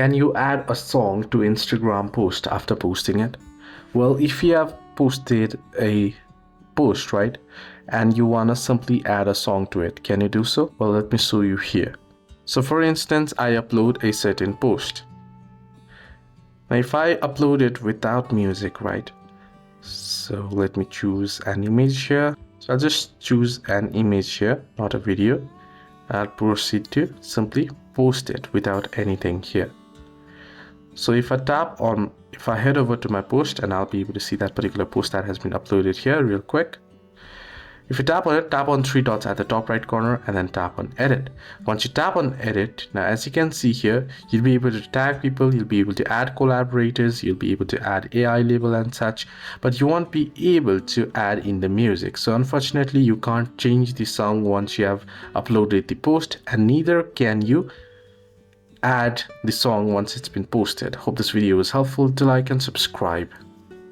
can you add a song to Instagram post after posting it? Well, if you have posted a post, right, and you wanna simply add a song to it, can you do so? Well, let me show you here. So for instance, I upload a certain post. Now if I upload it without music, right, so let me choose an image here. So I'll just choose an image here, not a video. I'll proceed to simply post it without anything here. So if I head over to my post, and I'll be able to see that particular post that has been uploaded here real quick. If you tap on it, tap on three dots at the top right corner and then tap on edit. Once you tap on edit, now as you can see here, you'll be able to tag people, you'll be able to add collaborators, you'll be able to add AI label and such, but you won't be able to add in the music. So unfortunately, you can't change the song once you have uploaded the post, and neither can you add the song once it's been posted. Hope this video was helpful. Do like and subscribe.